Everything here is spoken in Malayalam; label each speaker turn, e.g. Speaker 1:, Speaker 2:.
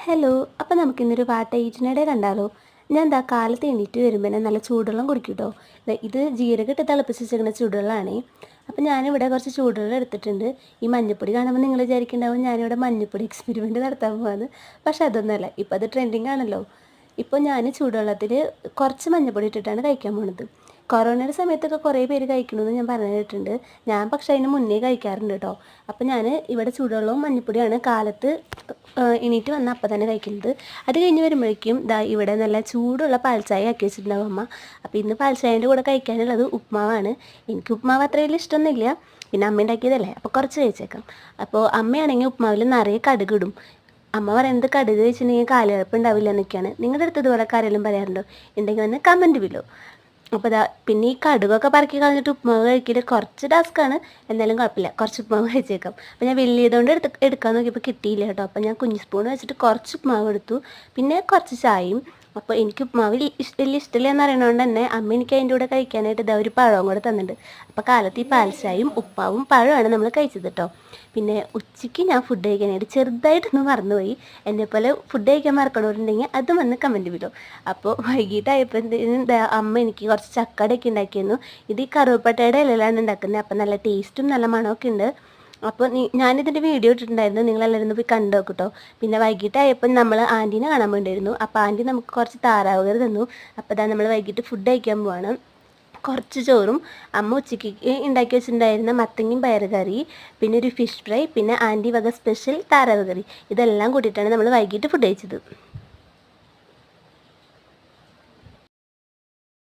Speaker 1: ഹലോ. അപ്പോൾ നമുക്കിന്നൊരു വാട്ട ഈറ്റിനിടെ കണ്ടാലോ? ഞാൻ എന്താ കാലത്ത് എണീറ്റ് വരുമ്പോൾ നല്ല ചൂടുവെള്ളം കുടിക്കും കേട്ടോ. ഇത് ജീരകം ഇട്ട് തിളപ്പിച്ച് വെച്ചിരിക്കുന്ന ചൂടുവെള്ളമാണേ. അപ്പോൾ ഞാനിവിടെ കുറച്ച് ചൂടുവെള്ളം എടുത്തിട്ടുണ്ട്. ഈ മഞ്ഞപ്പൊടി കാണുമ്പോൾ നിങ്ങൾ വിചാരിക്കുന്നുണ്ടാവും ഞാനിവിടെ മഞ്ഞപ്പൊടി എക്സ്പെരിമെൻറ്റ് നടത്താൻ പോകാമെന്ന്. പക്ഷെ അതൊന്നുമല്ല. ഇപ്പോൾ അത് ട്രെൻഡിങ് ആണല്ലോ. ഇപ്പോൾ ഞാൻ ചൂടുവെള്ളത്തിൽ കുറച്ച് മഞ്ഞപ്പൊടി ഇട്ടിട്ടാണ് കഴിക്കാൻ പോണത്. കൊറോണയുടെ സമയത്തൊക്കെ കുറേ പേര് കഴിക്കണമെന്ന് ഞാൻ പറഞ്ഞു കേട്ടിട്ടുണ്ട്. ഞാൻ പക്ഷേ അതിന് മുന്നേ കഴിക്കാറുണ്ട് കേട്ടോ. അപ്പോൾ ഞാൻ ഇവിടെ ചൂടുവെള്ളവും മഞ്ഞപ്പൊടിയാണ് കാലത്ത് എണീറ്റ് വന്ന അപ്പം തന്നെ കഴിക്കുന്നത്. അത് കഴിഞ്ഞ് വരുമ്പോഴേക്കും ഇവിടെ നല്ല ചൂടുള്ള പാൽച്ചായ ആക്കി വെച്ചിട്ടുണ്ടാവും അമ്മ. അപ്പോൾ ഇന്ന് പാൽച്ചായൻ്റെ കൂടെ കഴിക്കാനുള്ളത് ഉപ്മാവാണ്. എനിക്ക് ഉപ്മാവ് അത്ര വലിയ ഇഷ്ടമൊന്നുമില്ല, പിന്നെ അമ്മ ഉണ്ടാക്കിയതല്ലേ അപ്പോൾ കുറച്ച് കഴിച്ചേക്കാം. അപ്പോൾ അമ്മയാണെങ്കിൽ ഉപ്മാവിൽ നിറയെ കടുകിടും. അമ്മ പറയുന്നത് കടുക് വെച്ചിട്ടുണ്ടെങ്കിൽ കാലുകഴപ്പ് ഉണ്ടാവില്ല എന്നൊക്കെയാണ്. നിങ്ങളുടെ അടുത്ത് ഇതുപോലെ ആരെങ്കിലും പറയാറുണ്ടോ? ഉണ്ടെങ്കിൽ വന്ന് കമൻറ്റ് ബിലോ. അപ്പോൾ പിന്നെ ഈ കടുകൊക്കെ പറക്കി കളഞ്ഞിട്ട് ഉപ്മാവ് കഴിക്കൽ കുറച്ച് ടാസ്ക്കാണ്. എന്നാലും കുഴപ്പമില്ല, കുറച്ച് ഉപ്മാവ് കഴിച്ചേക്കാം. അപ്പോൾ ഞാൻ വലിയതുകൊണ്ട് എടുക്കാൻ നോക്കിയപ്പോൾ കിട്ടിയില്ല കേട്ടോ. അപ്പോൾ ഞാൻ കുഞ്ഞു സ്പൂൺ വെച്ചിട്ട് കുറച്ച് ഉപ്മാവ് എടുത്തു, പിന്നെ കുറച്ച് ചായയും. അപ്പോൾ എനിക്ക് ഉപ്മാവ് വലിയ ഇഷ്ടമില്ല എന്ന് അറിയണതുകൊണ്ട് തന്നെ അമ്മ എനിക്ക് അതിൻ്റെ കൂടെ കഴിക്കാനായിട്ട് ഒരു പഴവും കൂടെ തന്നിട്ടുണ്ട്. അപ്പോൾ കാലത്ത് ഈ പാൽച്ചായയും ഉപ്പാവും പഴമാണ് നമ്മൾ കഴിച്ചത് കേട്ടോ. പിന്നെ ഉച്ചയ്ക്ക് ഞാൻ ഫുഡ് കഴിക്കാനായിട്ട് ചെറുതായിട്ടൊന്ന് മറന്നുപോയി. എന്നെപ്പോലെ ഫുഡ് കഴിക്കാൻ മറക്കണവരുണ്ടെങ്കിൽ അതും വന്ന് കമൻറ്റ് വിടും. അപ്പോൾ വൈകിട്ടായപ്പോൾ അമ്മ എനിക്ക് കുറച്ച് ചക്കടയൊക്കെ ഉണ്ടാക്കിയിരുന്നു. ഇത് ഈ കറുവപ്പട്ടയുടെ ഇലയിലാണ് ഉണ്ടാക്കുന്നത്. അപ്പോൾ നല്ല ടേസ്റ്റും നല്ല മണമൊക്കെ ഉണ്ട്. അപ്പോൾ ഞാനിതിൻ്റെ വീഡിയോ ഇട്ടിട്ടുണ്ടായിരുന്നു, നിങ്ങളെല്ലാവരും പോയി കണ്ടു നോക്കട്ടോ. പിന്നെ വൈകിട്ടായപ്പോൾ നമ്മൾ ആൻറ്റീനെ കാണാൻ വേണ്ടിയിരുന്നു. അപ്പോൾ ആൻറ്റി നമുക്ക് കുറച്ച് താറാവ് കറി തന്നു. അപ്പോൾ നമ്മൾ വൈകിട്ട് ഫുഡ് കഴിക്കാൻ പോവാണ്. കുറച്ച് ചോറും അമ്മ ഉച്ചയ്ക്ക് ഉണ്ടാക്കി വെച്ചിട്ടുണ്ടായിരുന്ന മത്തങ്ങയും പയറ് കറി, പിന്നെ ഒരു ഫിഷ് ഫ്രൈ, പിന്നെ ആൻറ്റി വക സ്പെഷ്യൽ താറാവ് കറി, ഇതെല്ലാം കൂട്ടിയിട്ടാണ് നമ്മൾ വൈകിട്ട് ഫുഡ് കഴിച്ചത്.